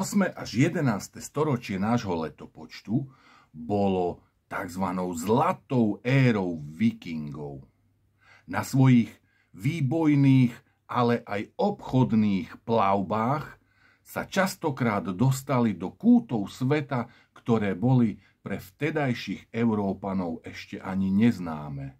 8. až 11. storočie nášho letopočtu bolo tzv. Zlatou érou vikingov. Na svojich výbojných, ale aj obchodných plavbách sa častokrát dostali do kútov sveta, ktoré boli pre vtedajších Európanov ešte ani neznáme.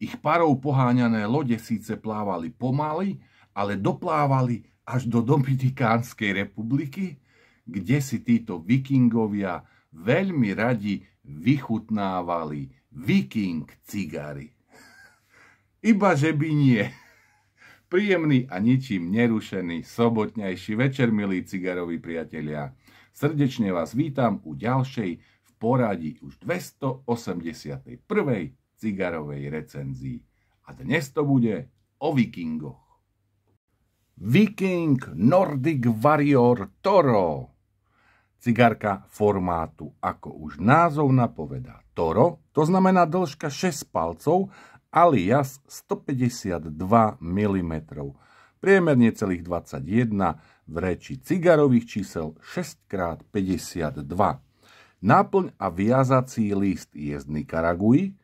Ich parou poháňané lode síce plávali pomaly, ale doplávali až do Dominikánskej republiky, kde si títo vikingovia veľmi radi vychutnávali viking cigary. Iba že by nie. Príjemný a ničím nerušený sobotnejší večer, milí cigaroví priatelia. Srdečne vás vítam u ďalšej v poradí už 281. cigarovej recenzii. A dnes to bude o vikingoch. Viking Nordic Warrior Toro. Cigarka formátu, ako už názov napovedá, Toro, to znamená dĺžka 6 palcov, alias 152 mm. Priemer necelých 21, v reči cigarových čísel 6x52. Náplň a viazací list je z Nikaragui,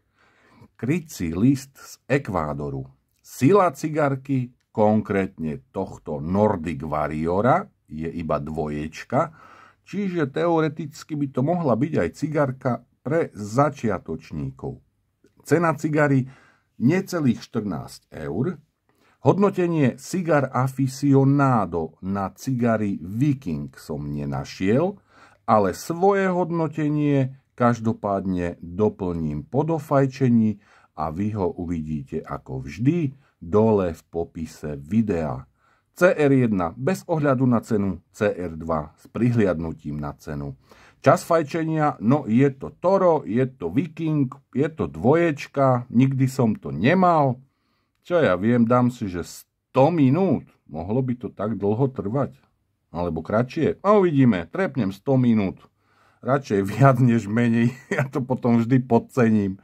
krycí list z Ekvádoru. Sila cigarky, konkrétne tohto Nordic Warriora, je iba dvoječka, čiže teoreticky by to mohla byť aj cigarka pre začiatočníkov. Cena cigary necelých 14 eur. Hodnotenie Cigar Aficionado na cigary Viking som nenašiel, ale svoje hodnotenie každopádne doplním po dofajčení a vy ho uvidíte ako vždy dole v popise videa. CR1 bez ohľadu na cenu, CR2 s prihliadnutím na cenu. Čas fajčenia, no je to Toro, je to Viking, je to dvoječka, nikdy som to nemal. Čo ja viem, dám si, že 100 minút. Mohlo by to tak dlho trvať? Alebo kratšie? A uvidíme, trepnem 100 minút. Radšej viac než menej, ja to potom vždy podcením.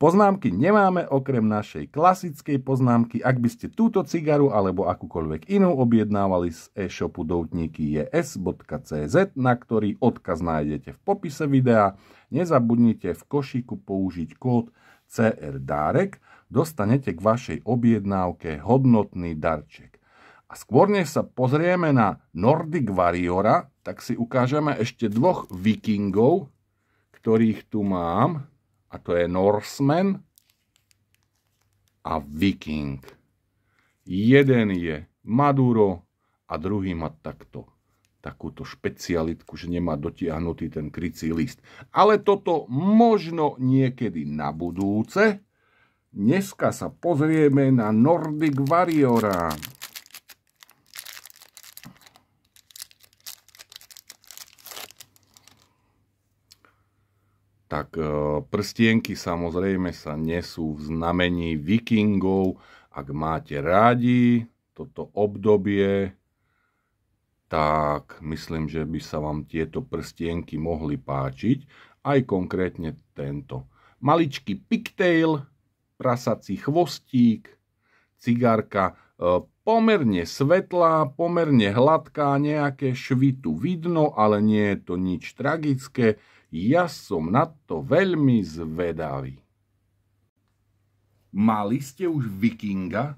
Poznámky nemáme okrem našej klasickej poznámky. Ak by ste túto cigaru alebo akúkoľvek inú objednávali z e-shopu doutniky.es.cz, na ktorý odkaz nájdete v popise videa, nezabudnite v košíku použiť kód CRDárek, dostanete k vašej objednávke hodnotný darček. A skôr než sa pozrieme na Nordic Warriora, tak si ukážeme ešte dvoch vikingov, ktorých tu mám. A to je Norseman a Viking. Jeden je Maduro a druhý má takúto špecialitku, že nemá dotiahnutý ten krycí list. Ale toto možno niekedy na budúce. Dneska sa pozrieme na Nordic Warriora. Tak prstienky samozrejme sa nesú v znamení vikingov. Ak máte rádi toto obdobie, tak myslím, že by sa vám tieto prstienky mohli páčiť. Aj konkrétne tento. Maličký pigtail, prasací chvostík, cigárka pomerne svetlá, pomerne hladká, nejaké švy tu vidno, ale nie je to nič tragické. Ja som na to veľmi zvedavý. Mali ste už Vikinga?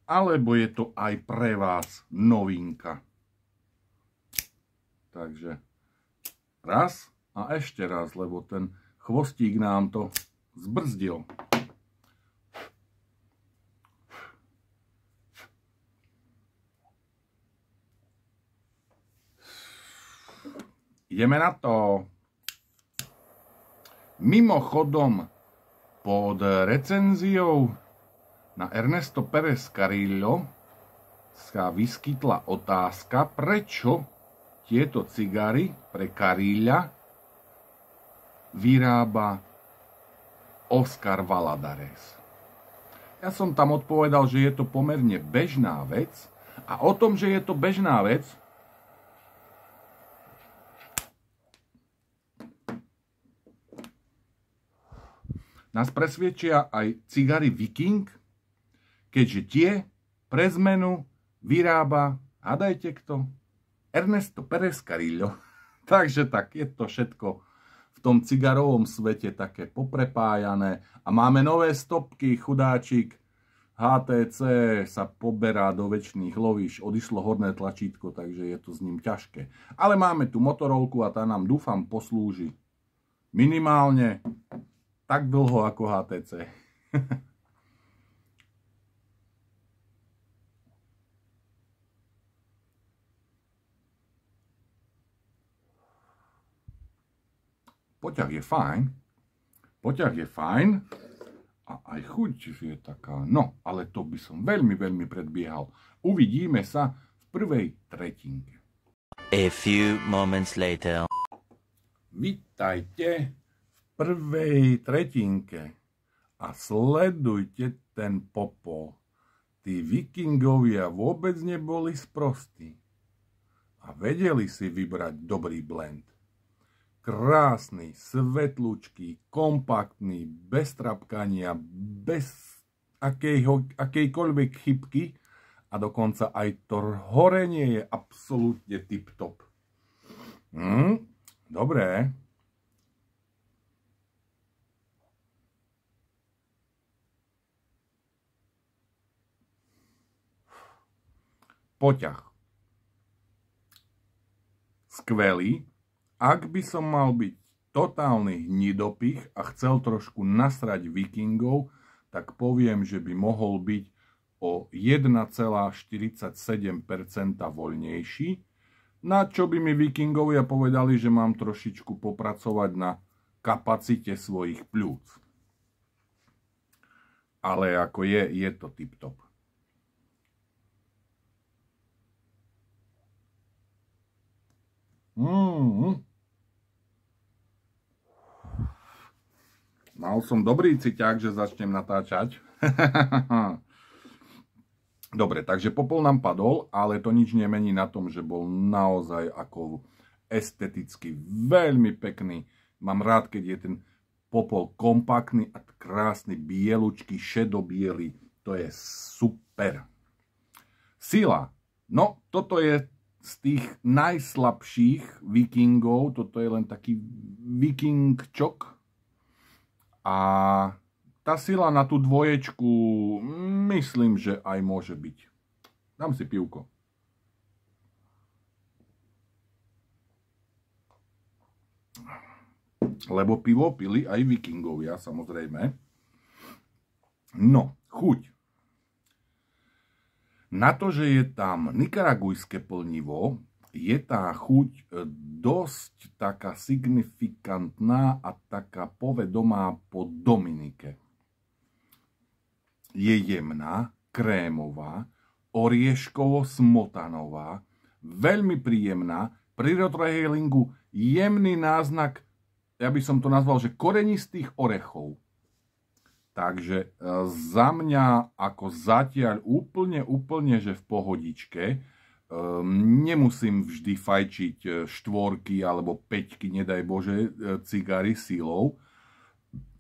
Alebo je to aj pre vás novinka? Takže raz a ešte raz, lebo ten chvostík nám to zbrzdil. Ideme na to. Mimochodom, pod recenziou na Ernesto Pérez Carrillo sa vyskytla otázka, prečo tieto cigary pre Carrilla vyrába Oscar Valladares. Ja som tam odpovedal, že je to pomerne bežná vec a o tom, že je to bežná vec, nás presvedčia aj cigary Viking, keďže tie pre zmenu vyrába, hádajte kto, Ernesto Pérez Carrillo. Takže tak, je to všetko v tom cigarovom svete také poprepájané. A máme nové stopky, chudáčik. HTC sa poberá do večných lovíš, odišlo horné tlačítko, takže je to s ním ťažké. Ale máme tu motorolku a tá nám, dúfam, poslúži minimálne tak dlho ako HTC. Poťah je fajn. Poťah je fajn. A aj chuť je taká. No, ale to by som veľmi, veľmi predbiehal. Uvidíme sa v prvej tretinke. A few moments later. Vitajte v prvej tretinke a sledujte ten popol. Tí vikingovia vôbec neboli sprostí a vedeli si vybrať dobrý blend. Krásny, svetlúčky, kompaktný, bez trapkania, bez akejkoľvek chybky a dokonca aj to horenie je absolútne tip-top. Dobré. Poťah. Skvelý. Ak by som mal byť totálny hnidopich a chcel trošku nasrať vikingov, tak poviem, že by mohol byť o 1,47% voľnejší, na čo by mi vikingovia povedali, že mám trošičku popracovať na kapacite svojich pľúc. Ale ako je to tip-top. Mal som dobrý ciťák, že začnem natáčať. Dobre, takže popol nám padol, ale to nič nemení na tom, že bol naozaj ako esteticky veľmi pekný. Mám rád, keď je ten popol kompaktný a krásny, bielučký, šedobiely. To je super. Sila. No, toto je z tých najslabších vikingov. Toto je len taký vikingčok. A tá sila na tú dvoječku, myslím, že aj môže byť. Dám si pivko. Lebo pivo pili aj vikingovia, samozrejme. No, chuť. Na to, že je tam nikaragujské plnivo, je tá chuť dosť taká signifikantná a taká povedomá po Dominike. Je jemná, krémová, orieškovo-smotanová, veľmi príjemná, pri retrohailingu jemný náznak, ja by som to nazval, že korenistých orechov. Takže za mňa ako zatiaľ úplne, že v pohodičke. Nemusím vždy fajčiť štvorky alebo päťky, nedaj Bože, cigary silou.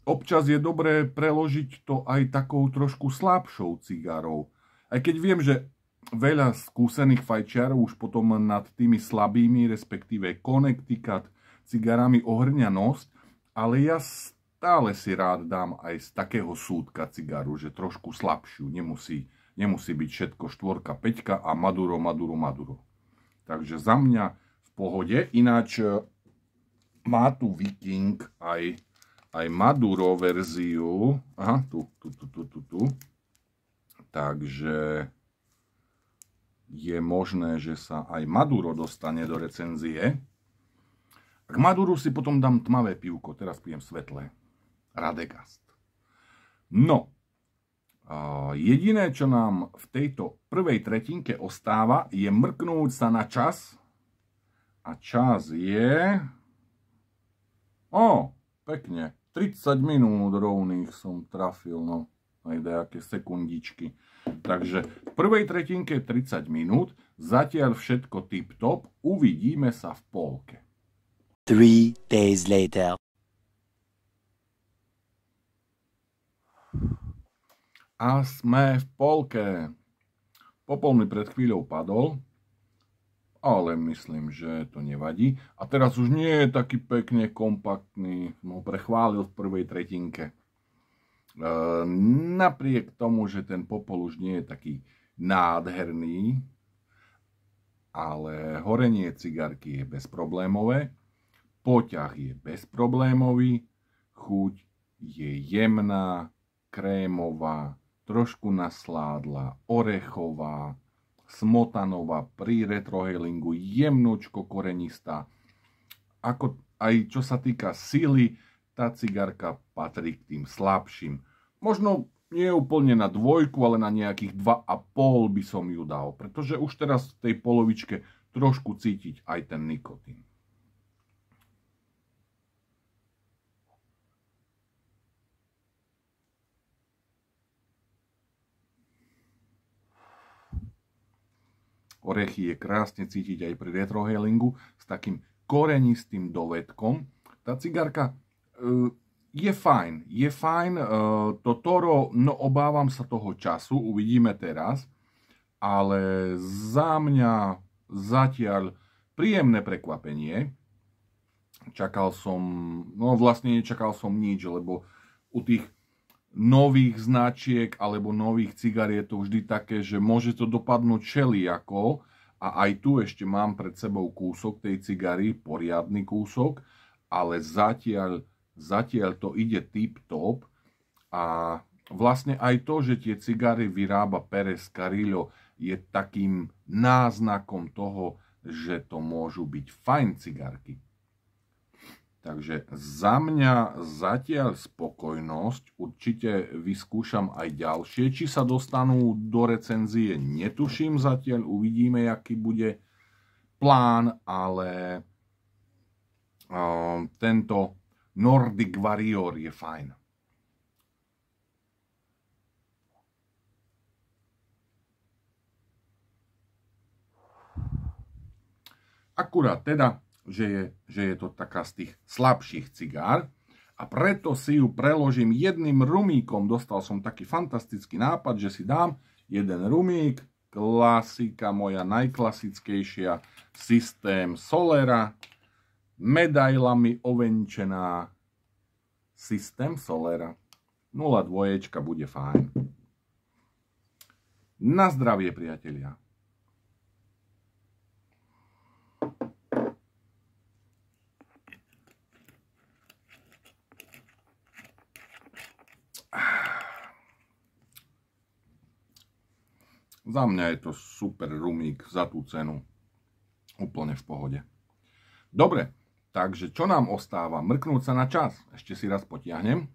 Občas je dobré preložiť to aj takou trošku slabšou cigarou. Aj keď viem, že veľa skúsených fajčiarov už potom nad tými slabými, respektíve Connecticut cigarami ohrňa nos, ale ja stále si rád dám aj z takého súdka cigaru, že trošku slabšiu, nemusí byť všetko štvorka, peťka a Maduro. Takže za mňa v pohode. Ináč má tu Viking aj Maduro verziu. Aha, tu. Takže je možné, že sa aj Maduro dostane do recenzie. K Maduru si potom dám tmavé pivko. Teraz pijem svetlé. Radegast. No. Jediné, čo nám v tejto prvej tretinke ostáva, je mrknúť sa na čas. A čas je... Pekne. 30 minút rovných som trafil, no. Aj nejaké sekundičky. Takže v prvej tretinke 30 minút. Zatiaľ všetko tip-top. Uvidíme sa v polke. 3 days later. A sme v polke. Popol mi pred chvíľou padol. ale myslím, že to nevadí. A teraz už nie je taký pekne kompaktný, som ho prechválil v prvej tretinke. Napriek tomu, že ten popol už nie je taký nádherný, ale horenie cigarky je bezproblémové, poťah je bezproblémový, chuť je jemná, krémová, trošku nasládla, orechová, smotanová, pri retrohalingu jemnúčko korenistá. Ako aj čo sa týka sily, tá cigarka patrí k tým slabším. Možno nie úplne na 2, ale na nejakých 2,5 by som ju dal, pretože už teraz v tej polovičke trošku cítiť aj ten nikotín. Orechy je krásne cítiť aj pri retrohalingu s takým korenistým dovedkom. Tá cigarka je fajn, to Toro, no obávam sa toho času, uvidíme teraz, ale za mňa zatiaľ príjemné prekvapenie. Vlastne nečakal som nič, lebo u tých nových značiek alebo nových cigár je to vždy také, že môže to dopadnúť všelijako a aj tu ešte mám pred sebou kúsok tej cigary, poriadny kúsok, ale zatiaľ to ide tip-top a vlastne aj to, že tie cigary vyrába Pérez Carillo je takým náznakom toho, že to môžu byť fajn cigarky. Takže za mňa zatiaľ spokojnosť, určite vyskúšam aj ďalšie, či sa dostanú do recenzie, netuším zatiaľ, uvidíme, aký bude plán, ale tento Nordic Warrior je fajn. Akurát teda, že je to taká z tých slabších cigár a preto si ju preložím jedným rumíkom. Dostal som taký fantastický nápad, že si dám jeden rumík, klasika moja najklasickejšia, systém Solera, medailami ovenčená, systém Solera. 0,2 bude fajn. Na zdravie, priatelia. Za mňa je to super rumík za tú cenu. Úplne v pohode. Dobre, takže čo nám ostáva? Mrknúť sa na čas. Ešte si raz potiahnem.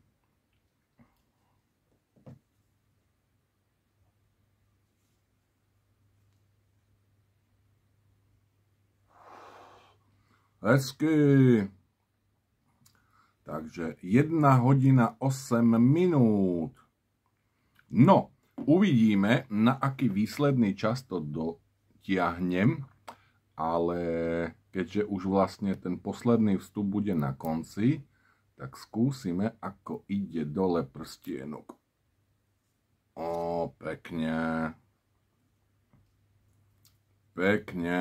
Hezky. Takže 1 hodina 8 minút. No, uvidíme, na aký výsledný čas to dotiahnem, ale keďže už vlastne ten posledný vstup bude na konci, tak skúsime, ako ide dole prstienok. Pekne. Pekne.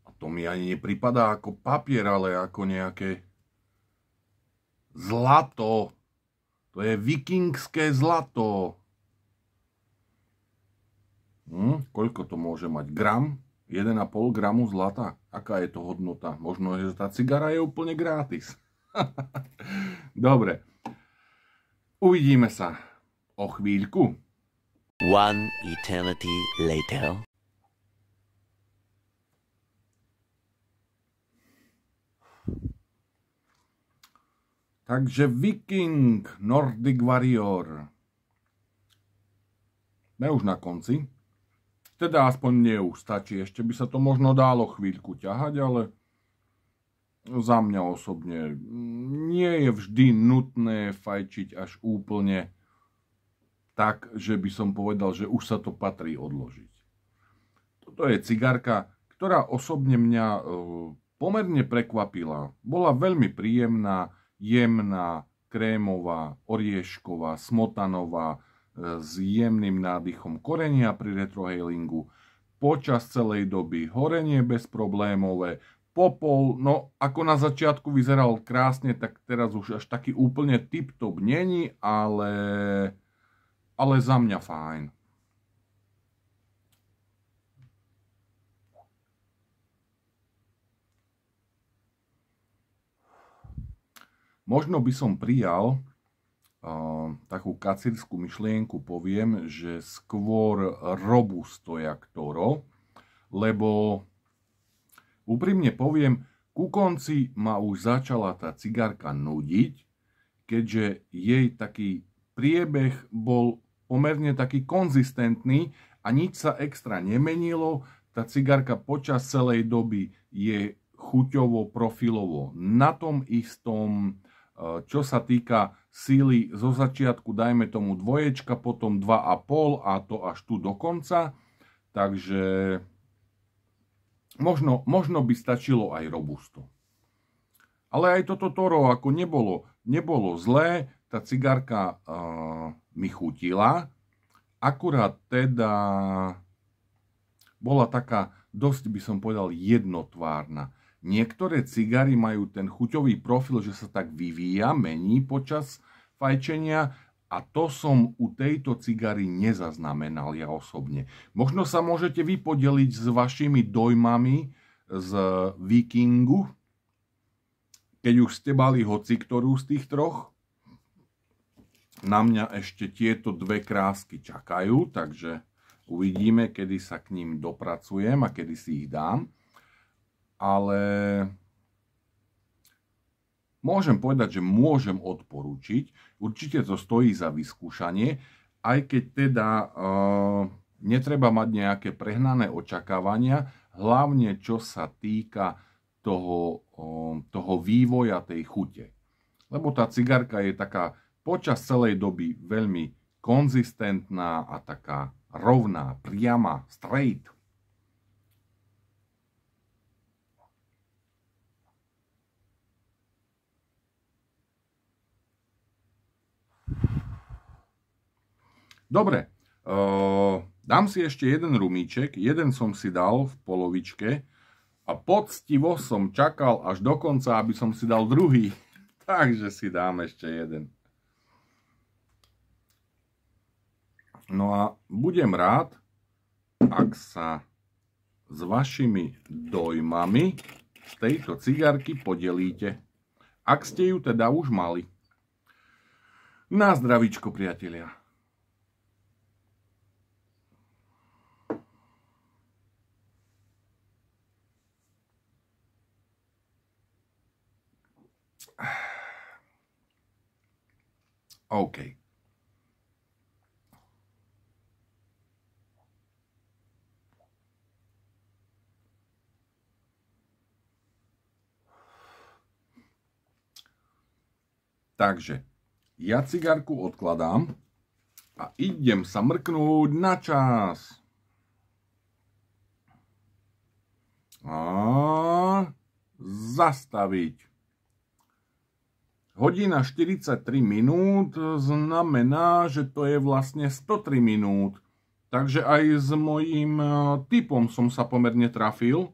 A to mi ani nepripadá ako papier, ale ako nejaké zlato. To je vikingské zlato. Koľko to môže mať? Gram? 1,5 gramu zlata? Aká je to hodnota? Možno, že tá cigara je úplne gratis. Dobre. Uvidíme sa o chvíľku. One eternity later. Takže Viking, Nordic Warrior. Sme už na konci. Teda aspoň nie už stačí. Ešte by sa to možno dalo chvíľku ťahať, ale za mňa osobne nie je vždy nutné fajčiť až úplne tak, že by som povedal, že už sa to patrí odložiť. Toto je cigarka, ktorá osobne mňa pomerne prekvapila. Bola veľmi príjemná, jemná, krémová, oriešková, smotanová, s jemným nádychom korenia pri retrohalingu. počas celej doby, horenie bezproblémové, popol, no ako na začiatku vyzeral krásne, tak teraz už až taký úplne tip-top není, ale za mňa fajn. Možno by som prijal takú kacírskú myšlienku, poviem, že skôr robusto jak Toro, lebo úprimne poviem, ku konci ma už začala tá cigárka nudiť, keďže jej taký priebeh bol pomerne taký konzistentný a nič sa extra nemenilo. Tá cigárka počas celej doby je chuťovo, profilovo na tom istom. Čo sa týka síly zo začiatku, dajme tomu 2, potom 2,5 a to až tu do konca. Takže možno by stačilo aj robusto. Ale aj toto Toro ako nebolo zlé, tá cigárka mi chutila, akurát teda bola taká dosť, by som povedal, jednotvárna. Niektoré cigary majú ten chuťový profil, že sa tak vyvíja, mení počas fajčenia a to som u tejto cigary nezaznamenal ja osobne. Možno sa môžete vy podeliť s vašimi dojmami z Vikingu, keď už ste bali hoci ktorú z tých troch. Na mňa ešte tieto dve krásky čakajú, takže uvidíme, kedy sa k ním dopracujem a kedy si ich dám. Ale môžem povedať, že môžem odporúčiť. Určite to stojí za vyskúšanie, aj keď teda netreba mať nejaké prehnané očakávania, hlavne čo sa týka toho vývoja tej chute. Lebo tá cigárka je taká počas celej doby veľmi konzistentná a taká rovná, priama, straight. Dobre, dám si ešte jeden rumíček, jeden som si dal v polovičke a poctivo som čakal až do konca, aby som si dal druhý, takže si dám ešte jeden. No a budem rád, ak sa s vašimi dojmami z tejto cigárky podelíte, ak ste ju teda už mali. Na zdravíčko, priatelia. OK. Takže ja cigárku odkladám a idem sa mrknúť na čas. A zastaviť. Hodina 43 minút znamená, že to je vlastne 103 minút. Takže aj s mojím typom som sa pomerne trafil.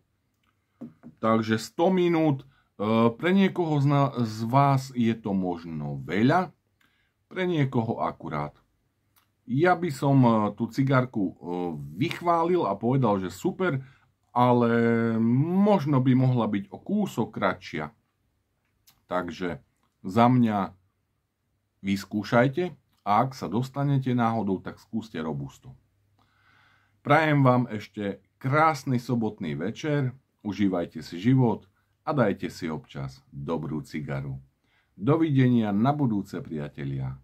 Takže 100 minút. Pre niekoho z vás je to možno veľa, pre niekoho akurát. Ja by som tú cigárku vychválil a povedal, že super, ale možno by mohla byť o kúsok kratšia. Takže za mňa vyskúšajte a ak sa dostanete náhodou, tak skúste robusto. Prajem vám ešte krásny sobotný večer, užívajte si život a dajte si občas dobrú cigaru. Dovidenia na budúce, priatelia.